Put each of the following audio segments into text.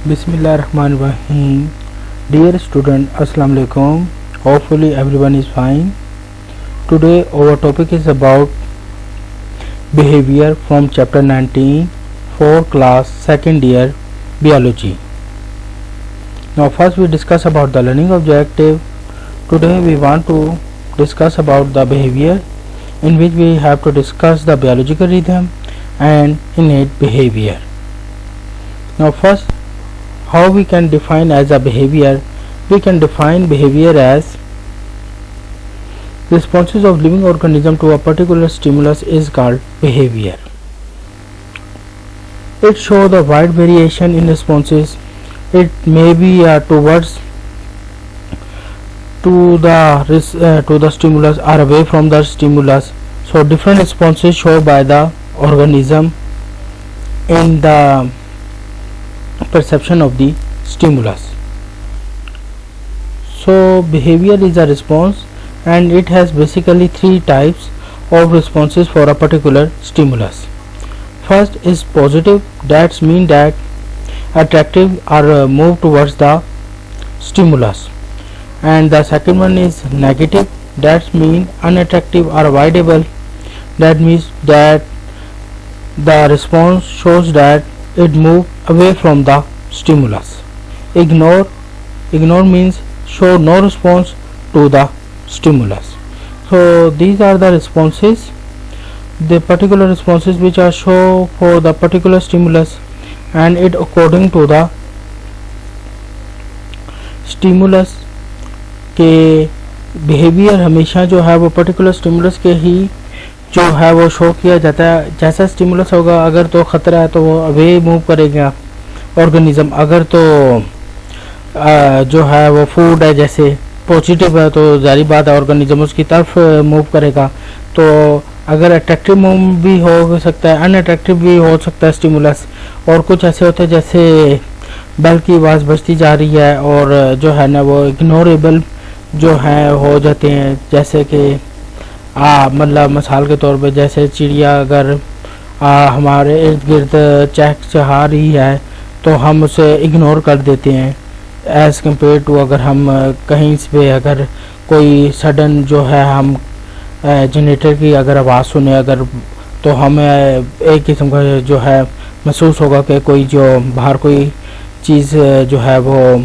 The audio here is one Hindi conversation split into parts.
Bismillahirrahmanirrahim. Dear student, Assalamu alaikum. Hopefully everyone is fine. Today our topic is about behavior from chapter 19 for class 2nd year biology. Now first we discuss about the learning objective. Today we want to discuss about the behavior, in which we have to discuss the biological rhythm and innate behavior. Now first, how we can define as a behavior? We can define behavior as responses of living organism to a particular stimulus is called behavior. It shows the wide variation in responses. It may be towards to the stimulus or away from the stimulus. So different responses shown by the organism in the perception of the stimulus. So behavior is a response, and it has basically three types of responses for a particular stimulus. First is positive, that means that attractive or move towards the stimulus, and the second one is negative, that means unattractive or avoidable. That means that the response shows that it move away from the stimulus. Ignore means show no response to the stimulus. So these are the responses, the particular responses which are shown for the particular stimulus, and it according to the stimulus के बिहेवियर हमेशा जो है वो पर्टिकुलर स्टिमुलस के ही जो है वो शो किया जाता है. जैसा स्टिमुलस होगा, अगर तो ख़तरा है तो वो अवे मूव करेगा ऑर्गेनिज्म. अगर तो जो है वो फूड है, जैसे पॉजिटिव है, तो जारी बात है ऑर्गेनिज्म उसकी तरफ मूव करेगा. तो अगर अट्रैक्टिव मूव भी हो सकता है, अनअट्रैक्टिव भी हो सकता है स्टिमुलस. और कुछ ऐसे होते हैं जैसे बेल की आवाज़ बजती जा रही है और जो है ना वो इग्नोरेबल जो है हो जाते हैं. जैसे कि मतलब मिसाल के तौर पे जैसे चिड़िया अगर हमारे इर्द गिर्द चहचहा रही है तो हम उसे इग्नोर कर देते हैं, एज़ कम्पेयर टू अगर हम कहीं से अगर कोई सडन जो है हम जनरेटर की अगर आवाज़ सुने अगर, तो हमें एक किस्म का जो है महसूस होगा कि कोई जो बाहर कोई चीज़ जो है वो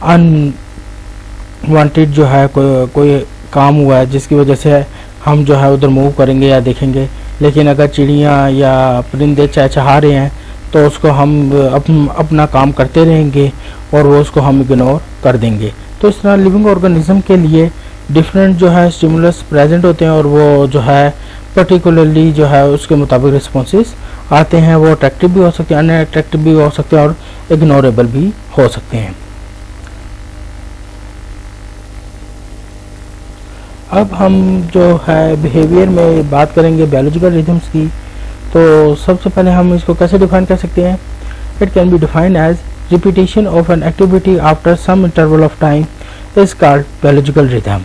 अनवांटेड जो है कोई काम हुआ है, जिसकी वजह से हम जो है उधर मूव करेंगे या देखेंगे. लेकिन अगर चिड़िया या परिंदे चहचहा रहे हैं तो उसको हम अपना काम करते रहेंगे और वो उसको हम इग्नोर कर देंगे. तो इस तरह लिविंग ऑर्गेनिज्म के लिए डिफरेंट जो है स्टिमुलस प्रेजेंट होते हैं और वो जो है पर्टिकुलरली जो है उसके मुताबिक रिस्पॉन्सेस आते हैं. वो अट्रैक्टिव भी हो सकते हैं, अनअट्रैक्टिव भी हो सकते हैं और इग्नोरेबल भी हो सकते हैं. अब हम जो है बिहेवियर में बात करेंगे बायोलॉजिकल रिदम्स की. तो सबसे पहले हम इसको कैसे डिफाइन कर सकते हैं? It can be defined as repetition of an activity after some interval of time is called biological rhythm,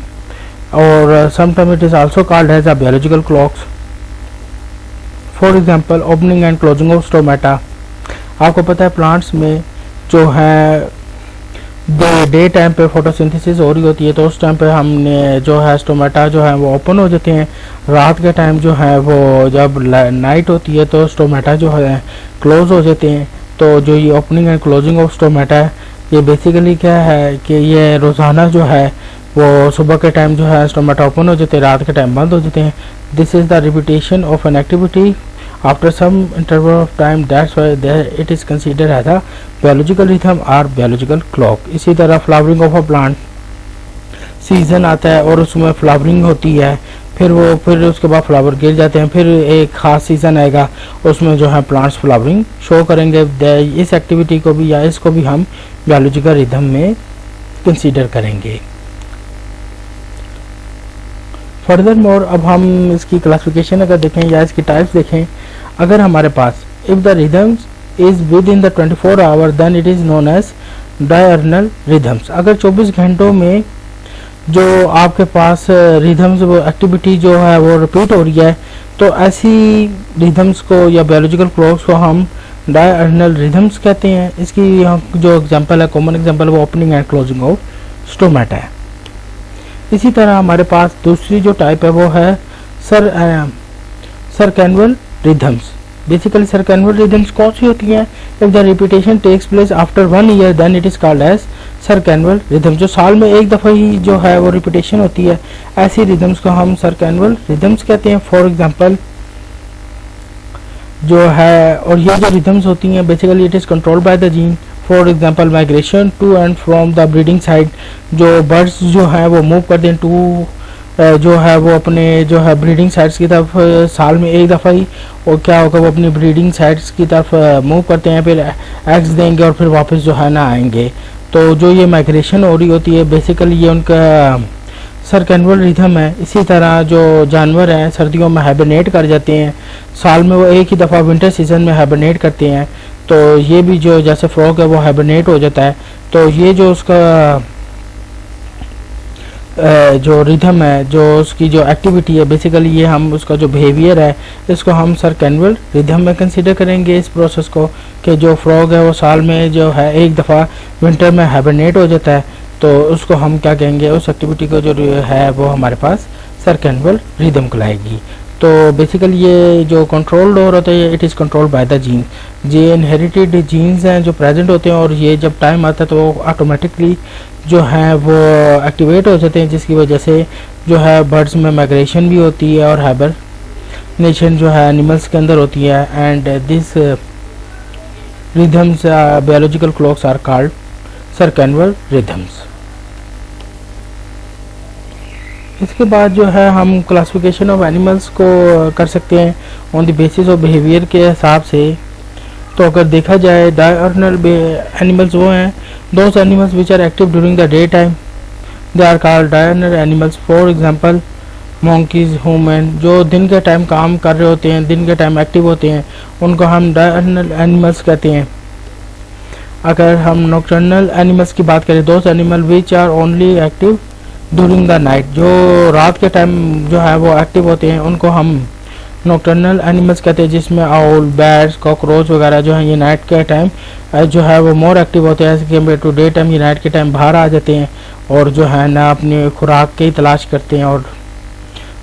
और sometime it is also called as a biological clocks. For example opening and closing of stomata. आपको पता है प्लांट्स में जो है डे टाइम पे फोटोसिंथेसिस हो रही होती है, तो उस टाइम पे हमने जो है स्टोमेटा जो है वो ओपन हो जाते हैं. रात के टाइम जो है वो जब नाइट होती है तो स्टोमेटा जो है क्लोज हो जाते हैं. तो जो ये opening and closing of stomata है, ये बेसिकली क्या है कि ये रोज़ाना जो है वो सुबह के टाइम जो है स्टोमेटा ओपन हो जाते हैं, रात के टाइम बंद हो जाते हैं. This is the repetition of an activity after some interval of time. That's why it is considered as a biological rhythm or biological clock. इसी तरह flowering of a plant, season आता है और उसमें फ्लावरिंग होती है, फिर उसके बाद फ्लावर गिर जाते हैं, फिर एक ख़ास सीज़न आएगा उसमें जो है प्लांट्स फ्लावरिंग शो करेंगे. इस एक्टिविटी को भी या इसको भी हम बायोलॉजिकल रिदम में कंसीडर करेंगे. फर्दर मोर अब हम इसकी क्लासिफिकेशन अगर देखें या इसकी टाइप्स देखें, अगर हमारे पास if the rhythms is within the 24 hour then it is known as diurnal rhythms. अगर 24 घंटों में जो आपके पास रिदम्स वो एक्टिविटी जो है वो रिपीट हो रही है, तो ऐसी रिदम्स को या बायोलॉजिकल क्लॉक्स को हम डायर्नल रिदम्स कहते हैं। इसकी यहाँ जो एग्जांपल है, कॉमन एग्जांपल, वो opening and closing of stomata है। इसी तरह हमारे पास दूसरी जो टाइप है वो है circannual rhythms. Basically circannual rhythms कौन सी होती हैं? If the repetition takes place after 1 year then it is called as circannual rhythm. जो साल में एक दफ़ा ही जो है वो रिपीटेशन होती है, ऐसी रिदम्स को हम सर्कैन्वल रिदम्स कहते हैं। फॉर एग्जांपल जो है, और ये जो रिदम्स होती हैं basically it is controlled by the gene. For example migration to and from the breeding side, जो बर्ड्स जो हैं वो मूव करते हैं टू जो है वो अपने जो है ब्रीडिंग साइट्स की तरफ साल में एक दफ़ा ही, और क्या होगा वो अपनी ब्रीडिंग साइट्स की तरफ मूव करते हैं, फिर एग्स देंगे और फिर वापस जो है ना आएंगे। तो जो ये माइग्रेशन हो रही होती है बेसिकली ये उनका सर्कैन्वल रिदम है। इसी तरह जो जानवर हैं सर्दियों में हाइबरनेट कर जाते हैं, साल में वो एक ही दफ़ा विंटर सीजन में हाइबरनेट करते हैं। तो ये भी जो जैसे फ्रॉग है वो हाइबरनेट हो जाता है। तो ये जो उसका जो रिदम है, जो उसकी जो एक्टिविटी है, बेसिकली ये हम उसका जो बिहेवियर है इसको हम सर्कैन्वल रिदम में कंसीडर करेंगे इस प्रोसेस को, कि जो फ्रॉग है वो साल में जो है एक दफ़ा विंटर में हाइबरनेट हो जाता है। तो उसको हम क्या कहेंगे, उस एक्टिविटी को जो है वो हमारे पास सर्कैन्वल रिदम कहलाएगी। तो बेसिकली ये जो कंट्रोल्ड और होता है it is controlled by the gene. ये इनहेरिटेड जीन्स हैं जो प्रेजेंट होते हैं, और ये जब टाइम आता है तो ऑटोमेटिकली जो है वो एक्टिवेट हो जाते हैं, जिसकी वजह से जो है बर्ड्स में माइग्रेशन भी होती है और हाइबरनेशन जो है एनिमल्स के अंदर होती है। And this rhythms biological clocks are called circannual rhythms. इसके बाद जो है हम क्लासिफिकेशन ऑफ एनिमल्स को कर सकते हैं on the basis of behaviour के हिसाब से। तो अगर देखा जाए डायर्नल एनिमल्स वो हैं those animals which are active during the day time, they are called diurnal animals. For example monkeys, human, जो दिन के टाइम काम कर रहे होते हैं, दिन के टाइम एक्टिव होते हैं, उनको हम डायर्नल एनिमल्स कहते हैं। अगर हम नॉकटर्नल एनिमल्स की बात करें, those animal which are only active during the night, जो रात के टाइम जो है वो एक्टिव होते हैं, उनको हम नॉकटर्नल एनिमल्स कहते हैं, जिसमें आउल, बैट्स, कॉकरोच वगैरह जो है ये नाइट के टाइम जो है वो मोर एक्टिव होते हैं as compare to day time. ये नाइट के टाइम बाहर आ जाते हैं और जो है ना अपनी खुराक की तलाश करते हैं और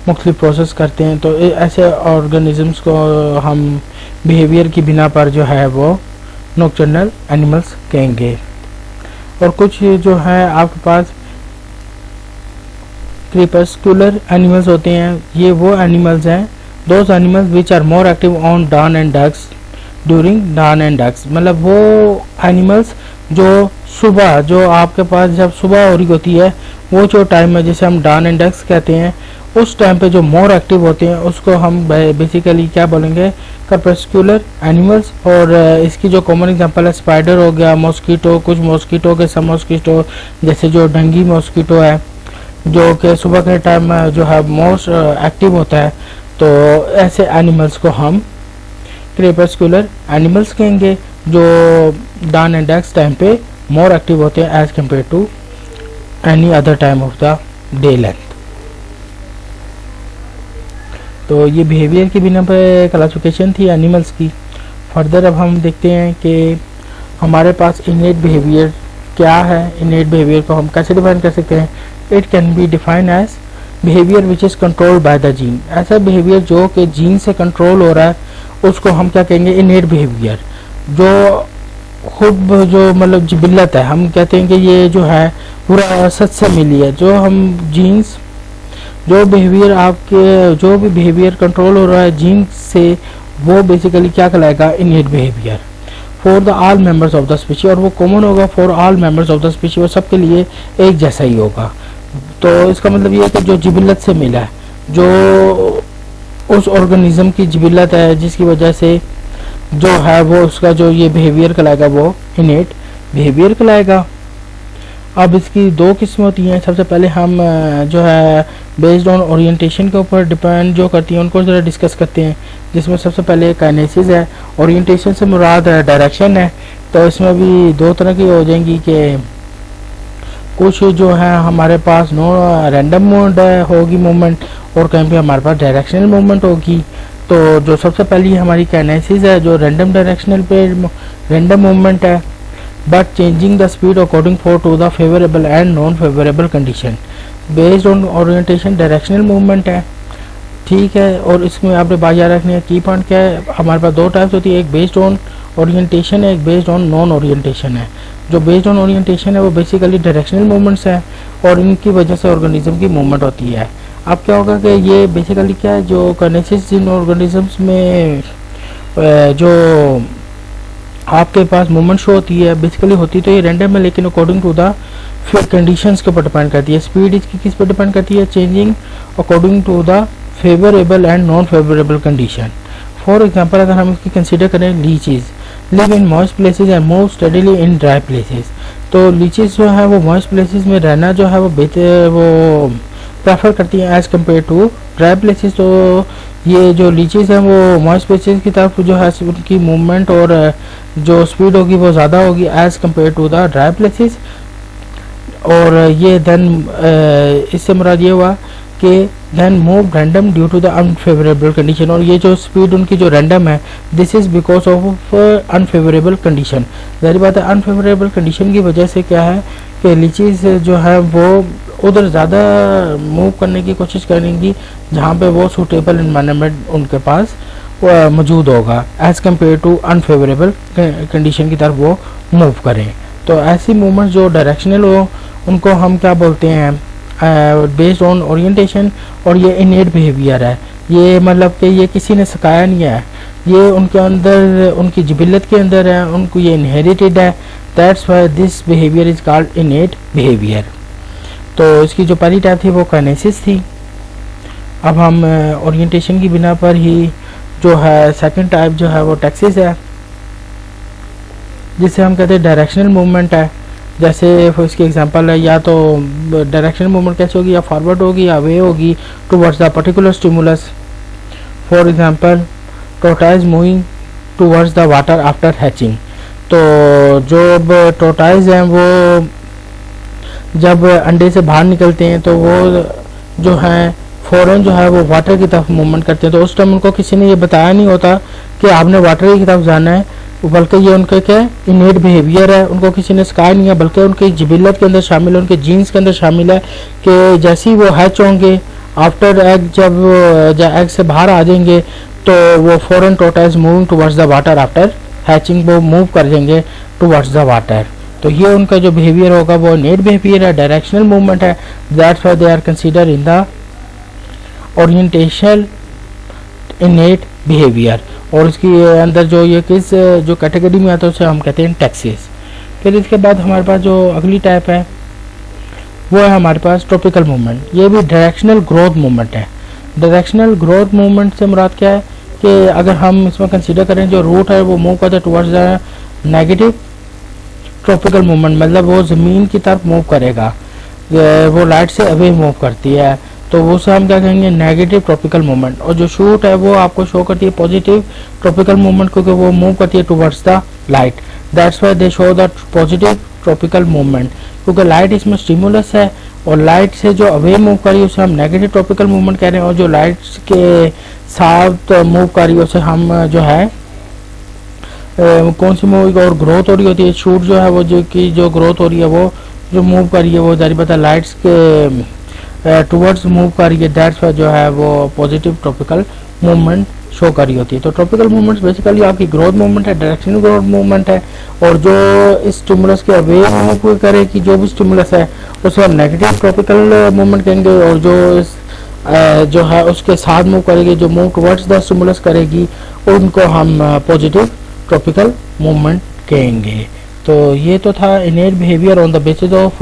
मुख्तलिफ प्रोसेस करते हैं। तो ऐसे ऑर्गेनिजम्स को हम बिहेवियर की बिना पर जो है वो नॉकटर्नल एनिमल्स कहेंगे। और कुछ जो है आपके पास क्रेपस्कुलर एनिमल्स होते हैं, ये वो एनिमल्स हैं those animals which are more active on dawn and dusk during dawn and dusk. मतलब वो एनिमल्स जो सुबह, जो आपके पास जब सुबह हो रही होती है वो जो टाइम है जिसे हम डॉन एंड डस्क कहते हैं, उस टाइम पे जो मोर एक्टिव होते हैं उसको हम बेसिकली क्या बोलेंगे, क्रपस्कुलर एनिमल्स। और इसकी जो कॉमन एग्जांपल है स्पाइडर हो गया, मॉस्किटो, कुछ मॉस्किटो के सब मॉस्किटो जैसे जो डेंगी मॉस्किटो है जो कि सुबह के टाइम जो है मोस्ट एक्टिव होता है। तो ऐसे एनिमल्स को हम क्रेपस्कुलर एनिमल्स कहेंगे जो डॉन एंड डस्क टाइम पे मोर एक्टिव होते हैं as compare to any other time of the day length. तो ये बिहेवियर की बिना पे क्लासिफिकेशन थी एनिमल्स की। फर्दर अब हम देखते हैं कि हमारे पास इनेट बिहेवियर क्या है। इनेट बिहेवियर को हम कैसे डिफाइन कर सकते हैं? It can be defined as behaviour which is controlled by the gene. ऐसा बिहेवियर जो कि जीन से कंट्रोल हो रहा है उसको हम क्या कहेंगे, इनेट बिहेवियर। जो खुद जो मतलब जिबिल्लत है, हम कहते हैं कि ये जो है पूरा सच से मिली है। जो हम जीन्स, जो बिहेवियर आपके जो भी बिहेवियर कंट्रोल हो रहा है जीन से, वो बेसिकली क्या कहलाएगा, इनेट behaviour for the all members of the species. और वो कॉमन होगा for all members of the species, वो सबके लिए एक जैसा ही होगा। तो इसका मतलब ये है कि जो जिबिल्लत से मिला है, जो उस ऑर्गेनिज्म की जिबिल्लत है जिसकी वजह से जो है वो उसका जो ये बिहेवियर कहलाएगा वो इनेट बिहेवियर कहलाएगा। अब इसकी दो किस्में होती हैं। सबसे पहले हम जो है बेस्ड ऑन ओरिएंटेशन के ऊपर डिपेंड जो करती हैं उनको ज़रा डिस्कस करते हैं, जिसमें सबसे पहले काइनेसिस है। ओरिएंटेशन से मुराद डायरेक्शन है। तो इसमें भी दो तरह की हो जाएंगी कि कुछ जो है हमारे पास नो रैंडम होगी मूवमेंट और कहीं पे हमारे पास डायरेक्शनल मूवमेंट होगी। तो जो सबसे पहली हमारी काइनेसिस है जो रैंडम डायरेक्शनल पे रैंडम मूवमेंट है, but changing the speed according for to the favourable and non favourable condition. Based on orientation directional movement है, ठीक है। और इसमें आपने बात याद रखनी है, की पॉइंट क्या है, हमारे पास दो टाइप्स होती है, एक बेस्ड ऑन ओरिएंटेशन है, एक बेस्ड ऑन नॉन ओरिएंटेशन है। जो बेस्ड ऑन ओरिएंटेशन है वो बेसिकली डायरेक्शनल मूवमेंट्स है और इनकी वजह से ऑर्गेनिज्म की मूवमेंट होती है। अब क्या होगा कि ये बेसिकली क्या है, जो काइनेसिस जिन ऑर्गेनिजम्स में जो आपके पास मूवमेंट शो होती है बेसिकली होती तो ये रैंडम है, लेकिन अकॉर्डिंग टू द फिर कंडीशंस के ऊपर डिपेंड करती है। स्पीड इसकी किस पर डिपेंड करती है, changing according to the favourable and non favourable condition. For example अगर हम इसकी कंसीडर करें, leeches live in moist places and move steadily in dry places. तो लीचीज जो है वो मॉइस्ट प्लेसेस में रहना जो है वो प्रेफर करती हैं as compare to dry places. तो ये जो लीचीज हैं वो मॉइस्ट प्लेसेस की तरफ जो है उनकी मूवमेंट और जो स्पीड होगी वो ज़्यादा होगी as compare to the dry places. और ये देन इससे मुराद ये हुआ कि then move random due to the unfavourable condition. और ये जो स्पीड उनकी जो रैंडम है this is because of unfavourable condition. जाहिर बात है अनफेवरेबल कंडीशन की वजह से क्या है कि लीचीज जो है वो उधर ज़्यादा मूव करने की कोशिश करेंगी जहाँ पे वो सूटेबल इन्वायरमेंट उनके पास मौजूद होगा as compare to unfavourable condition की तरफ वो मूव करें। तो ऐसी मूवमेंट जो डायरेक्शनल हो उनको हम क्या बोलते हैं, बेस्ड ऑन ओरिएंटेशन। और ये इनेट बिहेवियर है, ये मतलब कि ये किसी ने सिखाया नहीं है, ये उनके अंदर उनकी जिबिलत के अंदर है, उनको ये इनहेरिटेड है। That's why this behaviour is called इनेट behaviour. तो इसकी जो पहली टाइप थी वो काइनेसिस थी। अब हम ओरिएंटेशन की बिना पर ही जो है सेकंड टाइप जो है वो टैक्सिस है, जिसे हम कहते हैं डायरेक्शनल मूवमेंट है। जैसे इसकी एग्जांपल है, या तो डायरेक्शनल मूवमेंट कैसे होगी, या फॉरवर्ड होगी या वे होगी towards the particular stimulus. For example tortoise moving towards the water after hatching. तो जो टोर्टाइज हैं वो जब अंडे से बाहर निकलते हैं तो वो जो है फ़ौरन जो है वो वाटर की तरफ मूवमेंट करते हैं। तो उस टाइम उनको किसी ने ये बताया नहीं होता कि आपने वाटर की तरफ जाना है, बल्कि ये उनके क्या इनेट बिहेवियर है, उनको किसी ने सिखाया नहीं है, बल्कि उनकी जिबिलत के अंदर शामिल है, उनके जीन्स के अंदर शामिल है कि जैसे ही वो हैच होंगे आफ्टर एग, जब एग से बाहर आ जाएंगे तो वो फ़ौरन tortoise moving towards the water after hatching वो मूव कर देंगे टुवर्ड्स द वाटर। तो ये उनका जो बिहेवियर होगा वो इनेट बिहेवियर है, डायरेक्शनल मूवमेंट है। That's why they are consider in the orientational innate behaviour. और इसकी अंदर जो ये किस जो कैटेगरी में आता है उसे हम कहते हैं टैक्सिस। फिर इसके बाद हमारे पास जो अगली टाइप है वो है हमारे पास ट्रॉपिकल मूवमेंट। ये भी डायरेक्शनल ग्रोथ मूवमेंट है। डायरेक्शनल ग्रोथ मूवमेंट से मुराद क्या है कि अगर हम इसमें कंसीडर करें जो रूट है वो मूव करता है towards the negative tropical movement, मतलब वो ज़मीन की तरफ मूव करेगा, वो लाइट से अवे मूव करती है, तो वो से हम क्या कहेंगे नेगेटिव ट्रॉपिकल मूवमेंट। और जो शूट है वो आपको शो करती है पॉजिटिव ट्रॉपिकल मूवमेंट, क्योंकि वो मूव करती है towards the light. That's why they show the positive tropical movement, क्योंकि लाइट इसमें स्टिमुलस है और लाइट से जो अवे मूव कर रही है उसे हम नेगेटिव ट्रॉपिकल मूवमेंट कह रहे हैं। और जो लाइट के साथ मूव कर रही है उसे हम जो है कौन सी मूव और ग्रोथ हो रही होती है, शूट जो है वो जो ग्रोथ हो रही है वो जो मूव कर रही है वो जारी पता लाइट्स के टुवर्ड्स मूव कर रही है। दैट्स वाई जो है वो पॉजिटिव ट्रॉपिकल मूवमेंट शो कर रही होती है। तो ट्रॉपिकल मूवमेंट्स बेसिकली आपकी ग्रोथ मूवमेंट है, डायरेक्शनल ग्रोथ मूवमेंट है। और जो इस स्टिमुलस के अवे मूव करे कि जो भी स्टिमुलस है उसे हम नेगेटिव ट्रॉपिकल मूवमेंट कहेंगे, और जो है उसके साथ मूव करेगी, जो मूव टुवर्ड्स द स्टिमुलस करेगी उनको हम पॉजिटिव ट्रॉपिकल मूवमेंट कहेंगे। तो ये तो था इनेट behaviour on the basis of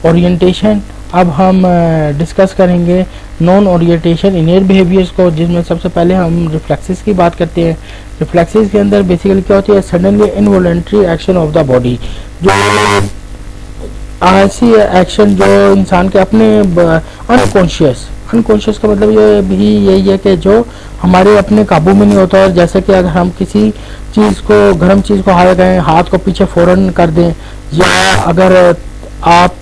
orientation. अब हम डिस्कस करेंगे नॉन ओरिएंटेशन इनेट बिहेवियर्स को, जिसमें सबसे पहले हम रिफ्लेक्सेस की बात करते हैं। रिफ्लेक्सेस के अंदर बेसिकली क्या होती है, suddenly involuntary action of the body, जो ऐसी एक्शन जो इंसान के अपने अनकॉन्शियस का मतलब ये भी यही है कि जो हमारे अपने काबू में नहीं होता। और जैसे कि अगर हम किसी चीज़ को गर्म चीज़ को हाथ लगाएं, हाथ को पीछे फ़ौरन कर दें, या अगर आप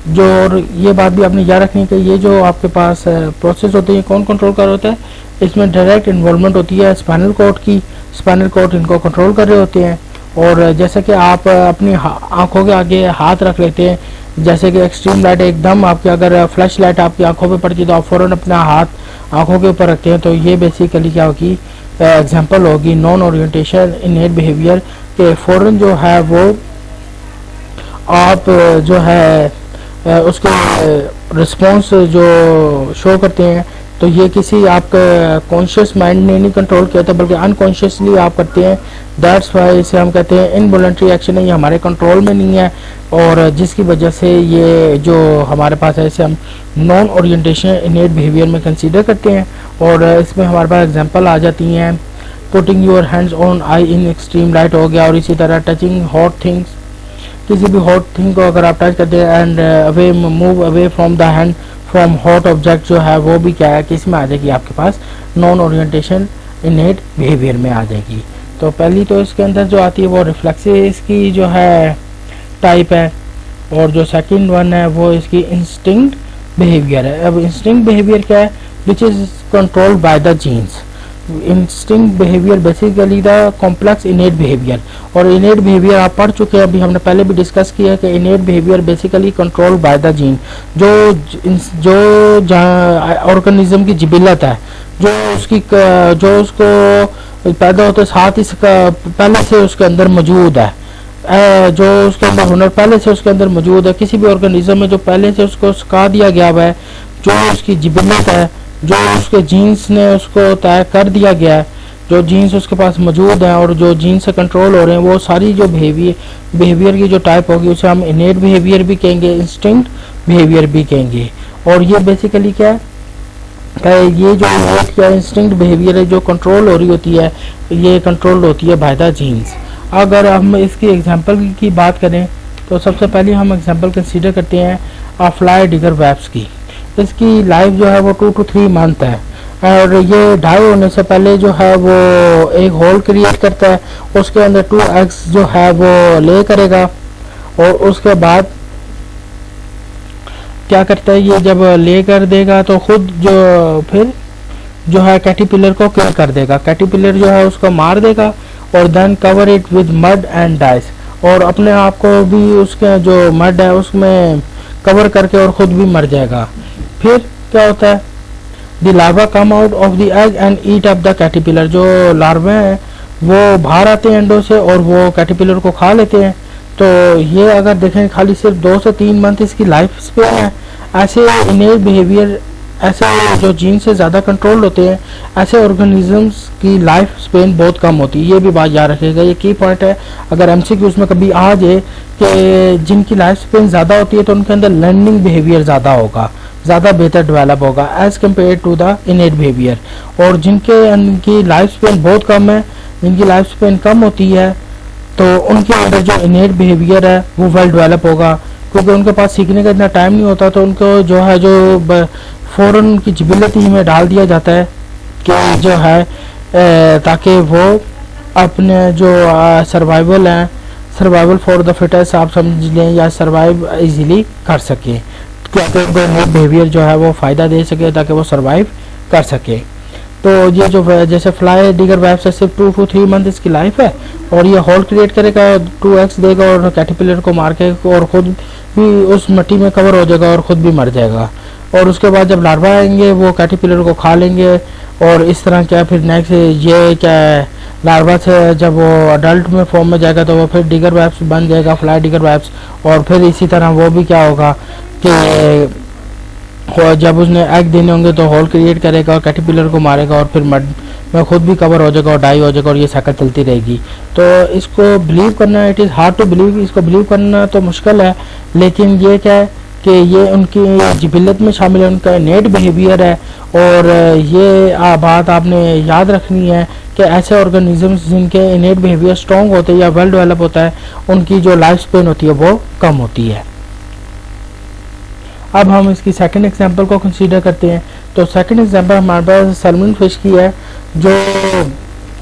जो, और ये बात भी आपने याद रखनी है कि ये जो आपके पास प्रोसेस होते हैं कौन कंट्रोल कर रहा होता है, इसमें डायरेक्ट इन्वॉल्वमेंट होती है स्पाइनल कॉर्ड की। स्पाइनल कॉर्ड इनको कंट्रोल कर रहे होते हैं। और जैसे कि आप अपनी आंखों के आगे हाथ रख लेते हैं, जैसे कि एक्सट्रीम लाइट एकदम आपके, अगर फ्लैश लाइट आपकी आंखों पे पड़ती है तो आप फ़ौरन अपना हाथ आंखों के ऊपर रखते हैं, तो ये बेसिकली क्या होगी, एग्जांपल होगी नॉन ओरिएंटेशन इनेट बिहेवियर के। फ़ौरन जो है वो आप जो है उसके रिस्पॉन्स जो शो करते हैं, तो ये किसी आपका कॉन्शियस माइंड ने नहीं कंट्रोल किया था बल्कि अनकॉन्शियसली आप करते हैं। दैट्स वाई इसे हम कहते हैं इनवॉलंटरी एक्शन है, ये हमारे कंट्रोल में नहीं है, और जिसकी वजह से ये जो हमारे पास है इसे हम नॉन ओरिएंटेशन इनेट बिहेवियर में कंसीडर करते हैं। और इसमें हमारे पास एग्जांपल आ जाती हैं, putting your hands on I in extreme light हो गया, और इसी तरह टचिंग हॉट थिंग्स, किसी भी हॉट थिंग को अगर आप टच करते हैं and away move away from the hand from hot object, जो है वो भी क्या है कि इसमें आ जाएगी आपके पास नॉन ओरिएंटेशन इनेट बिहेवियर में आ जाएगी। तो पहली तो इसके अंदर जो आती है वो रिफ्लेक्सेस की जो है टाइप है, और जो सेकंड वन है वो इसकी इंस्टिंक्ट बिहेवियर है। अब इंस्टिंक्ट बिहेवियर क्या है, which is controlled by the genes. Instinct behaviour basically the complex innate behaviour, और इनेट बिहेवियर आप पढ़ चुके हैं, अभी हमने पहले भी डिस्कस किया है कि इनेट behaviour basically control by the gene. जो ऑर्गेनिज्म की जिबिलत है, जो उसको पैदा होते साथ ही पहले से उसके अंदर मौजूद है, जो उसके अंदर हुनर पहले से उसके अंदर मौजूद है, किसी भी ऑर्गेनिज्म में जो पहले से उसको सिखा दिया गया है, जो उसकी जिबिलत है, जो उसके जीन्स ने उसको तय कर दिया गया है, जो जीन्स उसके पास मौजूद हैं और जो जीन्स से कंट्रोल हो रहे हैं, वो सारी जो बिहेवियर की जो टाइप होगी उसे हम इनेट बिहेवियर भी कहेंगे, इंस्टिंक्ट बिहेवियर भी कहेंगे। और ये बेसिकली क्या है, ये जो इनेट या इंस्टिंक्ट बिहेवियर है जो कंट्रोल हो रही होती है, ये कंट्रोल होती है बाय द जीन्स। अगर हम इसकी एग्जांपल की बात करें तो सबसे पहले हम एग्जांपल कंसीडर करते हैं फ्लाई डिगर वेब्स की। इसकी लाइफ जो है वो 2 to 3 मंथ है, और ये ढाई होने से पहले जो है वो एक होल क्रिएट करता है, उसके अंदर 2 एग्स जो है वो ले करेगा, और उसके बाद क्या करता है, ये जब ले कर देगा तो खुद जो फिर जो है कैटरपिलर को किल कर देगा। कैटरपिलर जो है उसको मार देगा और then cover it with mud and dies, और अपने आप को भी उसके जो मड है उसमें कवर करके और खुद भी मर जाएगा। फिर क्या होता है, the larva come out of the egg and eat up the caterpillar. जो लार्वे हैं वो बाहर आते हैं अंडों से और वो कैटरपिलर को खा लेते हैं। तो ये अगर देखें खाली सिर्फ 2 से 3 मंथ इसकी लाइफ स्पेन है। ऐसे इनेट बिहेवियर, ऐसे जो जीन से ज़्यादा कंट्रोल होते हैं, ऐसे ऑर्गेनिजम्स की लाइफ स्पेन बहुत कम होती है। ये भी बात याद रखिएगा, ये की पॉइंट है। अगर एमसीक्यूज़ में कभी आ जाए कि जिनकी लाइफ स्पेन ज़्यादा होती है तो उनके अंदर लर्निंग बिहेवियर ज़्यादा होगा, ज़्यादा बेहतर डेवलप होगा as compare to the innate behaviour. और जिनकी लाइफ स्पेन बहुत कम है, जिनकी लाइफ स्पेन कम होती है, तो उनके अंदर जो इनेट बिहेवियर है वो वेल डेवलप होगा, क्योंकि उनके पास सीखने का इतना टाइम नहीं होता। तो उनको जो है जो फ़ौरन उनकी जिबिलत ही में डाल दिया जाता है कि जो है ताकि वो अपने जो सर्वाइवल हैं, सर्वाइवल फॉर द फिटेस्ट आप समझ लें, या सर्वाइव इजीली कर सके, क्योंकि उनको इनेट बिहेवियर जो है वो फ़ायदा दे सके ताकि वो सर्वाइव कर सके। तो ये जो जैसे फ्लाई डिगर वेब से सिर्फ 2 to 3 मंथ इसकी लाइफ है, और ये होल क्रिएट करेगा, 2 एग्स देगा और कैटरपिलर को मार के और ख़ुद भी उस मिट्टी में कवर हो जाएगा और ख़ुद भी मर जाएगा। और उसके बाद जब लार्वा आएंगे वो कैटरपिलर को खा लेंगे, और इस तरह क्या फिर नेक्स्ट ये क्या है, लार्वा से जब वो अडल्ट में फॉर्म में जाएगा तो वो फिर डिगर वेब्स बन जाएगा, फ्लाई डिगर वेब्स। और फिर इसी तरह वो भी क्या होगा कि जब उसने एग देने होंगे तो होल क्रिएट करेगा और कैटरपिलर को मारेगा और फिर मड में खुद भी कवर हो जाएगा और डाई हो जाएगा, और ये साइकिल चलती रहेगी। तो इसको बिलीव करना, it is hard to believe, इसको बिलीव करना तो मुश्किल है, लेकिन ये क्या है कि ये उनकी जिबिलत में शामिल है, उनका इनेट बिहेवियर है। और ये बात आपने याद रखनी है कि ऐसे ऑर्गेनिजम्स जिनके इनेट बिहेवियर स्ट्रॉन्ग होते हैं या वेल डेवलप होता है, उनकी जो लाइफ स्पेन होती है वो कम होती है। अब हम इसकी सेकंड एग्जांपल को कंसीडर करते हैं। तो सेकंड एग्जांपल हमारे पास सैल्मन फिश की है, जो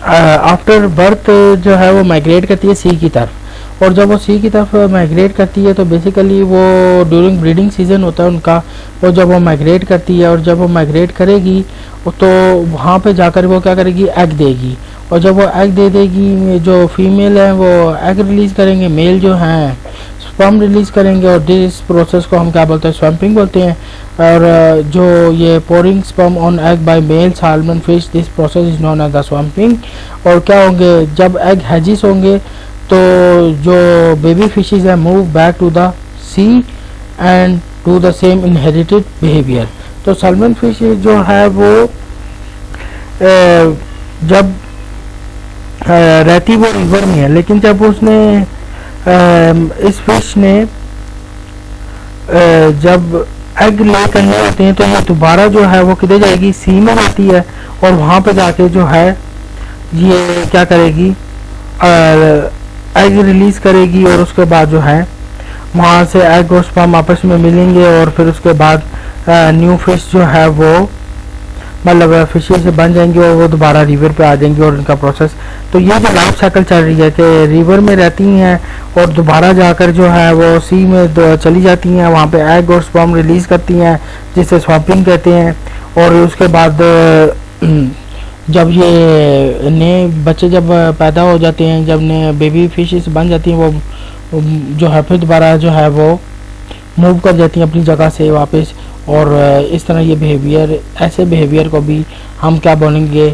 आफ्टर बर्थ जो है वो माइग्रेट करती है सी की तरफ, और जब वो सी की तरफ माइग्रेट करती है तो बेसिकली वो ड्यूरिंग ब्रीडिंग सीजन होता है उनका, और जब वो माइग्रेट करती है और जब वो माइग्रेट करेगी तो वहाँ पे जाकर वो क्या करेगी, एग देगी। और जब वो एग दे देगी, जो फीमेल है वो एग रिलीज़ करेंगे, मेल जो हैं स्पर्म रिलीज़ करेंगे, और दिस प्रोसेस को हम क्या बोलते हैं, स्वैम्पिंग बोलते हैं। और जो ये pouring sperm on egg by male salmon fish, this process is known as the spawning. और क्या होंगे, जब एग हैजिस होंगे तो जो बेबी फिशेज है move back to the sea and to the same inherited behaviour. तो साल्मन फिश जो है वो जब रहती वो रिवर में है, लेकिन जब उसने इस फिश ने जब एग ले करने होते हैं तो ये दोबारा जो है वो किधर जाएगी, सी में जाती है, और वहाँ पे जाके जो है ये क्या करेगी, एग रिलीज़ करेगी, और उसके बाद जो है वहाँ से एग और स्पर्म आपस में मिलेंगे, और फिर उसके बाद न्यू फिश जो है वो मतलब फिशेज से बन जाएंगे और वो दोबारा रिवर पे आ जाएंगे, और उनका प्रोसेस। तो ये जो लाइफ साइकिल चल रही है कि रिवर में रहती हैं और दोबारा जाकर जो है वो सी में चली जाती हैं, वहाँ पे एग और स्पर्म रिलीज़ करती हैं जिसे स्वैम्पिंग कहते हैं। और उसके बाद जब ये नए बच्चे जब पैदा हो जाते हैं, जब नए बेबी फिशेस बन जाती हैं, वो जो है फिर दोबारा जो है वो मूव कर जाती हैं अपनी जगह से वापस। और इस तरह ये बिहेवियर, ऐसे बिहेवियर को भी हम क्या बोलेंगे,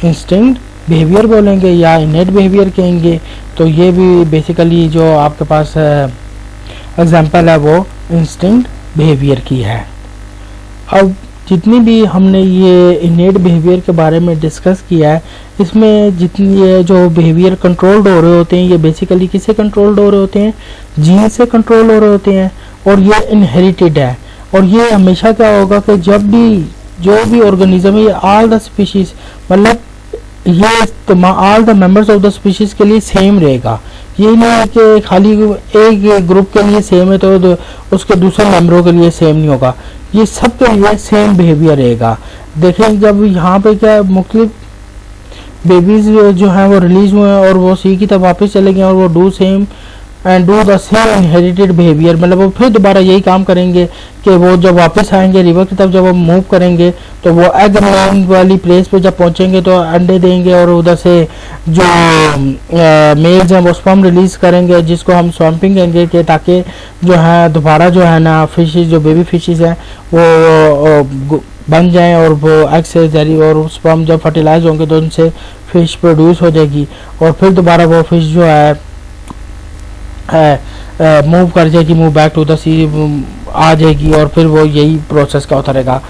इंस्टिंक्ट बिहेवियर बोलेंगे या इनेट बिहेवियर कहेंगे। तो ये भी बेसिकली जो आपके पास एग्जांपल है वो इंस्टिंक्ट बिहेवियर की है। अब जितनी भी हमने ये इनेट बिहेवियर के बारे में डिस्कस किया है, इसमें जितनी ये जो बिहेवियर कंट्रोल्ड हो रहे होते हैं, ये बेसिकली किससे कंट्रोल्ड हो रहे होते हैं, जीन से कंट्रोल हो रहे होते हैं, और ये इनहेरिटेड है। और ये हमेशा क्या होगा कि जब भी जो भी ऑर्गेनिज्म है, ऑल द स्पीशीज, मतलब ये all the members of the species के लिए सेम रहेगा। ये नहीं है कि खाली एक ग्रुप के लिए सेम है तो उसके दूसरे मेंबरों के लिए सेम नहीं होगा, ये सब के लिए सेम बिहेवियर रहेगा। देखें जब यहाँ पे क्या मुख्तलिफ बेबीज जो हैं वो रिलीज हुए हैं और वो सी की तरफ वापस चले गए और वो do same and do the same inherited behaviour, मतलब वो फिर दोबारा यही काम करेंगे कि वो जब वापस आएंगे रिवर की तरफ, जब वो मूव करेंगे तो वो एग लैंड वाली प्लेस पे जब पहुंचेंगे तो अंडे देंगे, और उधर से जो मेल्स हैं वो स्पर्म रिलीज करेंगे जिसको हम स्वैम्पिंग कहेंगे, कि ताकि जो है दोबारा जो है ना फिशेज, जो बेबी फिशेज हैं वो बन जाएं, और वो एग से जारी और स्पर्म जब फर्टिलाइज होंगे तो उनसे फिश प्रोड्यूस हो जाएगी, और फिर दोबारा वो फिश जो है मूव कर जाएगी, मूव बैक टू द सी आ जाएगी, और फिर वो यही प्रोसेस का होता रहेगा।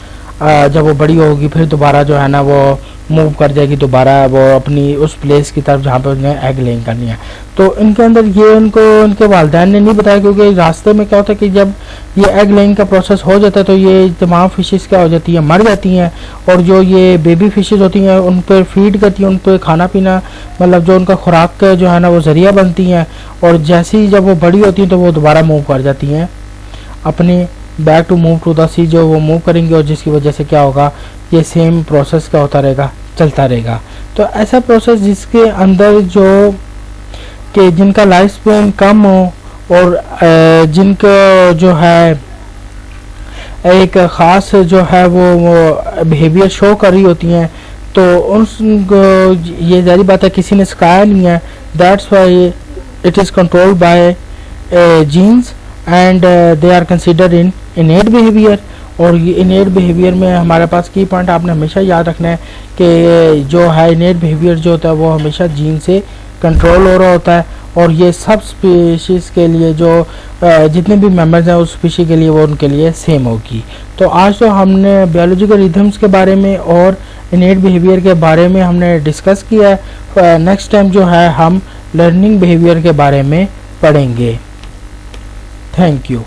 जब वो बड़ी होगी फिर दोबारा जो है ना वो मूव कर जाएगी दोबारा वो अपनी उस प्लेस की तरफ जहाँ पे उन्हें एग लेइंग करनी है। तो इनके अंदर ये उनको उनके वालिदैन ने नहीं बताया, क्योंकि रास्ते में क्या होता है कि जब ये एग लेइंग का प्रोसेस हो जाता है तो ये तमाम फिशेस क्या हो जाती हैं, मर जाती हैं, और जो ये बेबी फिशेस होती हैं उन पर फीड करती हैं, उन पर खाना पीना, मतलब जो उनका खुराक जो है ना वो ज़रिया बनती हैं, और जैसे ही जब वो बड़ी होती हैं तो वो दोबारा मूव कर जाती हैं अपनी back to move to the sea, जो वो मूव करेंगे, और जिसकी वजह से क्या होगा, ये सेम प्रोसेस क्या होता रहेगा, चलता रहेगा। तो ऐसा प्रोसेस जिसके अंदर जो कि जिनका लाइफ स्पैन कम हो और जिनका जो है एक ख़ास जो है वो बिहेवियर शो कर रही होती हैं, तो उनको ये जारी बात है किसी ने सिखाया नहीं है, that's why it is controlled by genes and they are considered in innate behaviour. और ये इनेट बिहेवियर में हमारे पास की पॉइंट आपने हमेशा याद रखना है कि जो है इनेट बिहेवियर जो होता है वो हमेशा जीन से कंट्रोल हो रहा होता है, और ये सब स्पीशीज़ के लिए जो जितने भी मेंबर्स हैं उस स्पीशी के लिए वो उनके लिए सेम होगी। तो आज तो हमने बायोलॉजिकल रिदम्स के बारे में और इनेट बिहेवियर के बारे में हमने डिस्कस किया है। नेक्स्ट टाइम जो है हम लर्निंग बिहेवियर के बारे में पढ़ेंगे। Thank you.